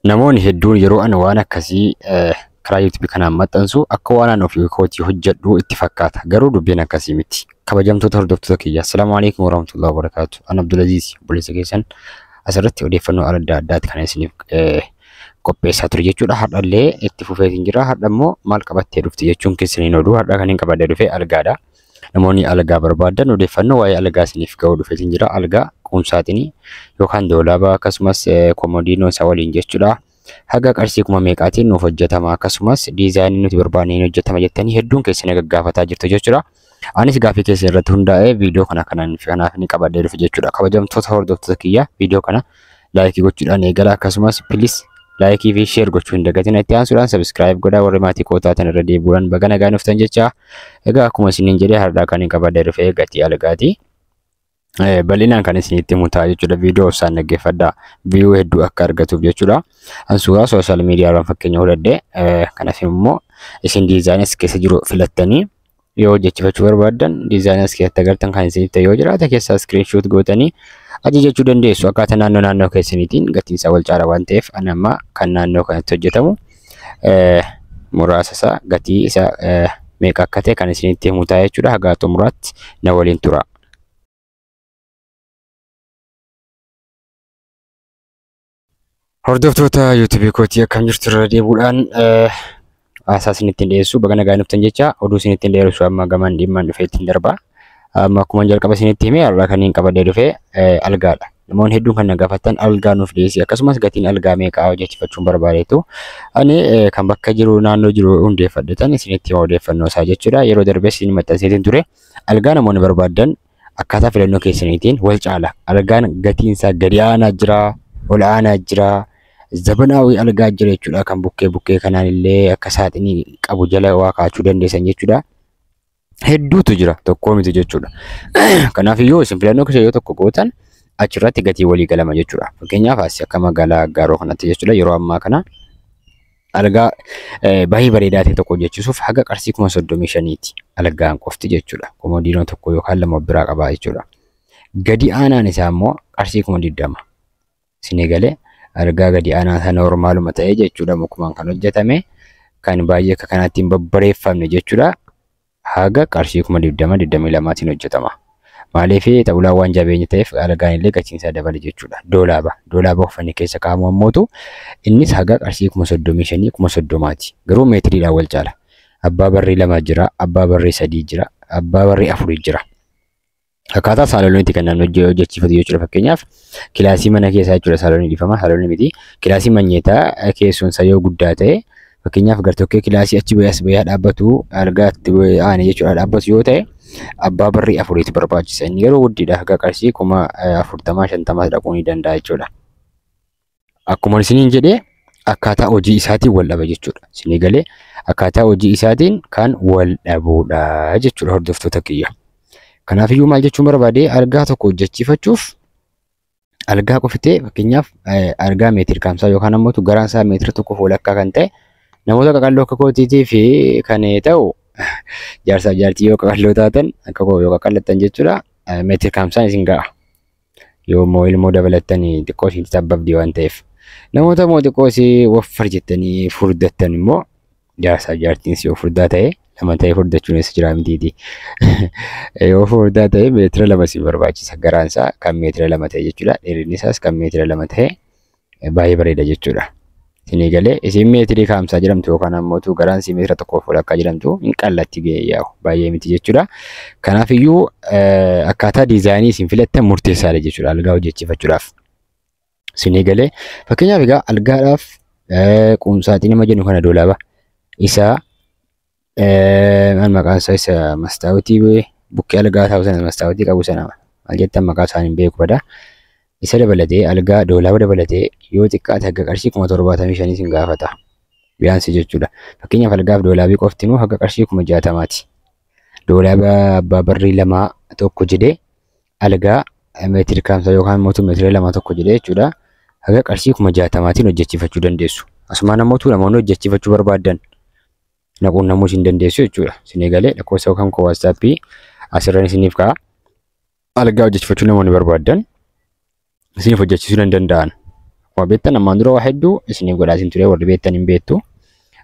namoonni hedduun yeroo ana waan akkasii karaa YouTube kanaan maxxansu akka waan an ofii kootii hojjedhu itti fakkaata. Garuu dubbiin akkasii miti. Kabajamtoota hordoftoota kiyya. Assalaamu alaykum warahmatullahi wabarakatuh. An Abdulaziz obboleessa keessan asirratti odeeffannoo adda addaati kan isiniif qopheessaa ture jechuudha. Har'allee itti fufeetiin jira. Har'a immoo maal qabattee dhufte jechuun keessaniin oduu har'a kan hin qabadee dhufe algaadha. Namoonni algaa barbaadan odeeffannoo waa'ee algaa isiniif ga'uu dhufeetiin jira. Algaa quumsaatiin yookaan doolaaba akkasumas komodiinoo isa waliin jechuudha. Haga qarshii kuma meeqaatiin nuuf hojjetama akkasumas diizaayinii nuti barbaadneen hojjetama jettanii hedduun keessan gaggaafataa jirtu jechuudha. Anis gaafii keessan irratti hundaa'ee viidiyoo kana kanaaf ni qabadee dhufe jechuudha. Kabajamtoota hordoftoota kiyya viidiyoo kana laayikii gochuudhaan eegala akkasumas pilis laayikii fi sheer gochuu hin dagatina. Itti aansuudhaan sabiskiraayib godhaa warri maatii kootaatan irra deebi'uudhaan baga nagaan dhuftan jecha. Egaa akkuma isiniin jedhee har'aa kan hin qabadee dhufe gatii algaati. Bal'inaan kan isinitti mutaa jechuudha. Viidiyoo isaan dhaggeeffadhaa viiyuu hedduu akka argatuuf jechuudha. An suuraa sooshaal miidiyaadhaan fakkeenya godhadhee kanaaf immoo isin diizaayinas keessa jiru filattanii yoo hojjechifachuu barbaadan diizaayinas keessatti agartan kan isinitti yoo jiraate keessaa iskiriinshoot gootanii ajajachuu dandeessu. Akkaataa naannoo keessaniitiin gatiin isaa wal caala waan ta'eef ani amma kan naannoo kanatti hojjetamu muraasa isaa gatii isaa meeqa akka ta'e kan isinitti mutaa jechuudha. Haga xumuraatti na waliin tura. Hordoftoota YouTube kootii akkam jirtu irra deebi'uudhaan haasaa isinitti dhiyeessu baga nagaan dhuftan jecha oduu isinitti dhiyeessu amma gamaan dhimmaan dhufee ittiin darba. Amma akkuma jalqaba isinitti himee har'a kan hin qabadee dhufe algaadha. Namoonni hedduun kan na gaafatan algaa nuuf dhiyeessi akkasumas gatiin algaa meeqaa hojjechifachuun barbaadeetu ani kan bakka jiru naannoo jiru hundeeffadhatan isinitti hima odeeffannoo isaa jechuudha. Yeroo darbee isin maxxanseetiin ture algaa namoonni barbaadan akkaataa filannoo keessaniitiin wal caala. Algaan gatiin isaa gadi aanaa jira, ol aanaa jira. Zabanaawii algaa jira jechuudha. Kan bukkee kanaan illee akka saaxinii qabu jala waa kaachuu dandeessan jechuudha. Hedduutu jira tokko miti jechuudha. Kanaaf iyyuu isin filannoo keessa yoo tokko gootan achirratti gatii walii galama jechuudha. Fakkeenyaaf asii akka magaalaa Aggaaroo kanatti jechuudha. Yeroo ammaa kana algaa baay'ee bareedaa ta'e tokko hojjechiisuuf haga qarshii 35,000ti algaan qofti jechuudha. Komodiinoo tokko yookaan lama biraa qaba jechuudha. Gadi aanaan isaa immoo qarshii 20,000 isin galee algaa gadi aanaa sana normaaluma ta'ee jechuudha. Mukumaan kan hojjetame kan baay'ee akka kanaatti hin babbareeffamne jechuudha. Haga qarshii 20,022tiin hojjetama. Maaliif ta'ulaa waan jabeenya ta'eef algaan illee gatiin isaa dabale jechuudha. Doolaaba uffanni keessa kaa'amu ammootu innis haga qarshii 35,000 30,000ti. Garuu meetiriidhaan wal caala. Abbaa barrii 2 jira, abbaa barrii 3 jira, abbaa barrii 4 jira. Akkaataa saalooniitti kan namni hojjechiifatu jechuudha. Fakkeenyaaf kilaasii mana keessaa jechuudha saaloonii dhifama. Saaloonii miti kilaasii manyeetaa keessoon isaa yoo guddaa ta'e fakkeenyaaf gartokkee kilaasii achi bayyaa dhaabbatu algaatti aane jechuudha dhaabbatu yoo ta'e abbaa barrii 4tu barbaachisa. Inni garuu guddiidha. Haga qarshii 40,000-50,000 dhaquu ni danda'a jechuudha. Akkuma isiniin jedhee akkaataa hojii isaatiin wal dhaba jechuudha. Isinii galee akkaataa hojii isaatiin kan wal dhabuudha jechuudha hordoftoota kiyya. Kanaaf iyyuu maal jechuun barbaade algaa tokko hojjechiifachuuf algaa qofitee fakkeenyaaf algaa meetira kaamsaa yookaan ammoo garaan isaa meetira 1 kan ta'e namoota qaqalloo akka kootiitii fi kan ta'u jaarsaa jaartii yoo qaqalloo taatan akka koo yoo qaqallattan jechuudha meetira kaamsaan isin ga'a. Yoo immoo ilmoo dabalatanii xiqqoo isin sabbabdii waan ta'eef namoota immoo xiqqoo isin waffar jettanii furdattan immoo jaarsaa jaartiin yoo furdaa ta'e lama ta'e furdachuun isa jira mitiiti. Yoo furdaa ta'e meetira 2 si barbaachisa. Garaan isaa kan meetira 2 ta'e jechuudha. Dheerinni isaas kan meetira 2 ta'e baay'ee bareeda jechuudha. Isinii galee isin meetirii kaamsaa jedhamtu yookaan ammoo garaan si meetira 1 jedhamtu hin qallatti yaa'u baay'ee miti jechuudha. Kanaaf iyyuu akkaataa diizaayinii isin filattan murteessaadha jechuudha algaa hojjechiifachuudhaaf. Isinii galee fakkeenyaaf egaa algaadhaaf quumsaatiin nama jennu kana doolaaba isaa maqaan isaa isa mastaawotii bukkee algaa ta'uu sana mastaawotii qabu sana maal jettan maqaa isaanii hin beeku bada. Isa dabalatee algaa doolaaba dabalatee yoo xiqqaate haga qarshii 75,000 isin gaafata. Biyaansi jechuudha. Fakkeenyaaf algaaf doolaabii qoftinuu haga qarshii 60,000ti. Doolaaba abbaa barrii 2 tokko jedhee algaa meetira kaamsaa yookaan immoo meetira 2 tokko jedhee jechuudha. Haga qarshii 60,000tiin hojjechiifachuu dandeessu. Asumaan ammoo namoonni hojjechiifachuu barbaadan naquun namuu isin dandeessu jechuudha. Isinii galee lakkoofsa yookaan WhatsAppii asirraan isiniif ka'a. Algaa hojjechiifachuu namoonni barbaadan isiniif hojjechiisuu danda'an akkuma beektan ammaan dura waa hedduu isiniif godhaasin ture warri beektan hin beektu.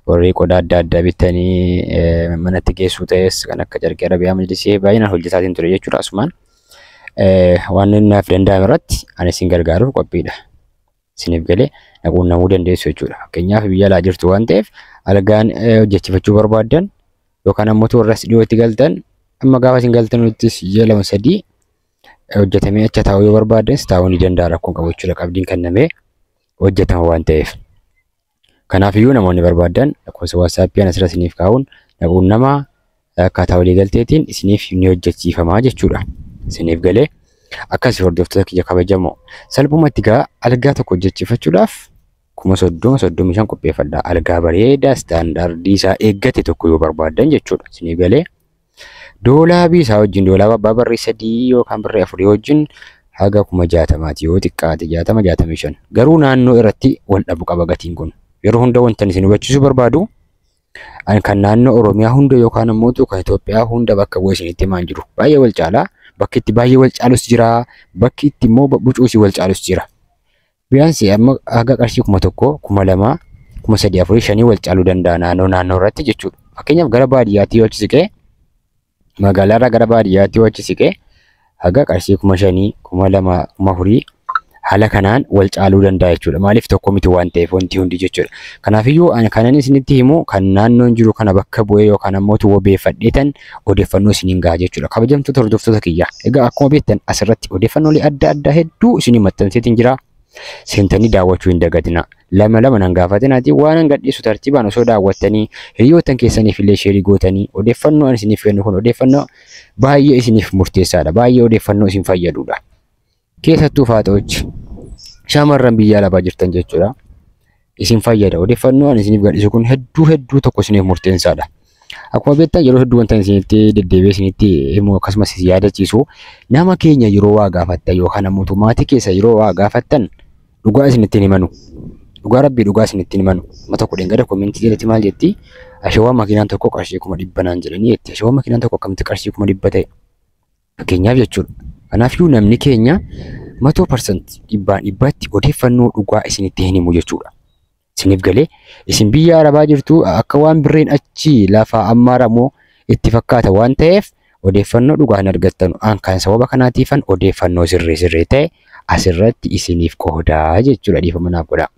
Warri qodaa adda addaa bitanii manatti geessuu ta'es kan akka carqii arabiyaa majlisii baay'inaan hojjetaatiin ture jechuudha. Asumaan waan inni naaf danda'ame irratti ani isin gargaaruuf qophiidha. Isiniif galee naquunnamuu dandeessu jechuudha. Fakkeenyaaf biyya alaa jirtu waan ta'eef algaan hojjechifachuu barbaaddan yookaan ammoo warras dhiyootti galtan amma gaafa isin galtanuttis ji'a 2-3 hojjetamee acha taa'uu yoo barbaaddan taa'uu ni danda'a rakkoon qabu jechuudha. Qabdiin kennamee hojjetama waan ta'eef. Kanaafiyyuu namoonni barbaadan lakkoofsa WhatsApp asirra isiniif kaa'uun naquunnamaa akkaataa walii galteetiin isiniif ni hojjechiifamaa jechuudha. Isiniif galee akkasii hordoftoota kiyya kabajamoo salphumatti gaa algaa tokko hojjechiifachuudhaaf 30,035 qopheeffadha. Algaa bareedaa istaandardii isaa eeggate tokko yoo barbaadan jechuudha. Isiniif galee doolaabii isaa wajjin doolaaba abbaa barrii 3 yookaan barrii 4 wajjin haga 60,000 yoo xiqqaate 60-65 garuu naannoo irratti wal dhabu qaba gatiin kun. Yeroo hunda wantan isin hubachiisuu barbaadu kan naannoo Oromiyaa hunda yookaan ammoo kan Itoophiyaa hunda bakka bu'ee isinitti himaan jiru. Baay'ee wal caalaa. Bakki itti baay'ee wal caalus jira. Bakki itti immoo bucuusii wal caalus jira. Biyyaansi amma haga qarshii 1,000, 2,000, 3,000, 4,000, 5 wal caaluu danda'a naannoo irratti jechuudha. Fakkeenyaaf gara baadiyyaatti yoo achi siqee magaalaarraa gara baadiyyaatti yoo achi siqee haga qarshii 5,000, 2,000, 4,000 haala kanaan wal caaluu danda'a jechuudha. Maaliif tokko miti waan ta'eef wanti hundi jechuudha. Kanaafiyyuu kanan isinitti himu kan naannoon jiru kana bakka bu'ee yookaan ammoo wabeeffadheetan odeeffannoo isiniin gahaa jechuudha. Kabajamtoota hordoftoota kiyya. Egaa akkuma beektan asirratti odeeffannoolee adda addaa hedduu isiniin maxxanseetiin jira. Seentanii daawwachuu hin dagatina. Lama nan gaafatinaati waan gadhiisu tartiibaan osoo daawwattanii hiriyoottan keessaniif illee sheerii gootanii odeeffannoo ani isiniif kennu kun odeeffannoo baay'ee isiniif murteessaadha. Baay'ee odeeffannoo isin fayyadudha. Keessattuu faatochi shamarran biyya alaa jirtan jechuudha. Isin fayyada. Odeeffannoo ani isiniif gadhiisu kun hedduu tokko isiniif murteessaadha. Akkuma beektan yeroo hedduu wanta isinitti deddeebi'ee isinitti himu akkasumas yaadachiisu nama keenya yeroo waa gaafattan yookaan ammoo maatii keessa yeroo waa gaafattan dhugaa isinitti himanu. Dhugaa rabbii dhugaa isinitti himanu. Mata kudhan gada koomenti jalatti maal jetti? Ashawaa makiinaan tokko qarshii 100 naan jedhanii jetti. Ashawaa makiinaan tokko akkamitti qarshii 100 ta'e? Fakkeenyaaf jechuudha. Kanaafiyyuu namni keenya 100% dhibbaatti odeeffannoo dhugaa isinitti hin himu jechuudha. Isiniif galee isin biyya Arabaa jirtu akka waan birreen achi lafa ammaaramoo itti fakkaata waan ta'eef odeeffannoo dhugaa hin argattanu. Kan sababa kanaatiifan odeeffannoo sirrii ta'e asirratti isiniif qoodaa jechuudha. Dhiifama naaf godhaa.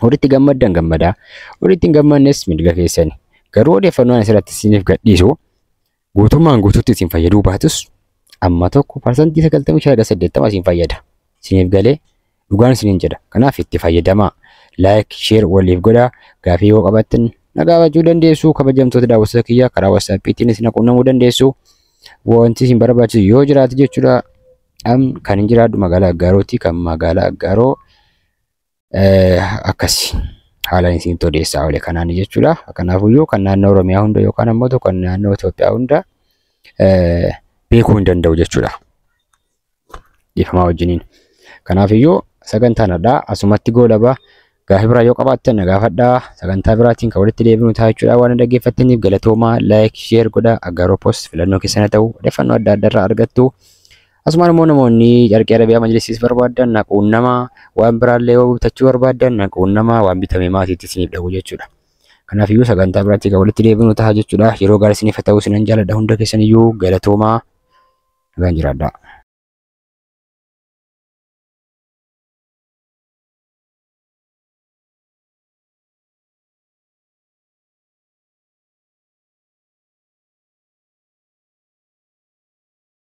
Horitti gammaddan gammadaa. Horitti hin gammannes mirga keessani. Garuu odeeffannoo asirratti isiniif gadhiisu guutummaan guutuutti isin fayyaduu baatus amma tokko parsantii 95-80 isin fayyada. Isiniif galee dhugaan isiniin jedha. Kanaaf itti fayyadamaa. Like, share waliif godhaa. Gaafii yoo qabaattan na gaafachuu dandeessu. Kabajamtoota daawwattoota kiyyaa karaa WhatsAppiitiin isin quunnamuu dandeessu. Wanti isin barbaachisu yoo jiraate jechuudha. Kan hin jiraadhu magaalaa Aggaarooti. Kan magaalaa Aggaaroo akkasi haalaan isin odeessaa oole kanaan jechuudha. Kanaafiyyuu kan naannoo Oromiyaa hunda yookaan ammoo kan naannoo Itoophiyaa hunda beekuu hin danda'u jechuudha. Dhiifamaa wajjiniin. Kanaafiyyuu sagantaan addaa asumatti goolabaa. Gaafii biraa yoo qabaattan na gaafadhaa. Sagantaa biraatiin kan walitti deebinu ta'a jechuudha. Waan dhaggeeffattaniif galatoomaa. Like, share godhaa. Aggaaroo post filannoo keessan ta'u odeeffannoo adda addaa argattu. Asumaan immoo namoonni carqii arabiyaa majlisiis barbaadan naquunnamaa waan biraallee yoo bitachuu barbaadan naquunnamaa waan bitamee maatiitti isiniif dhabu jechuudha. Kanaafiyyuu sagantaa biraatti kan walitti deebinu ta'a jechuudha. Yeroo gaarii isiniif ta'u isinan jaalladha hunda keessaniyyuu galatoomaa. Nagaan jiraadhaa.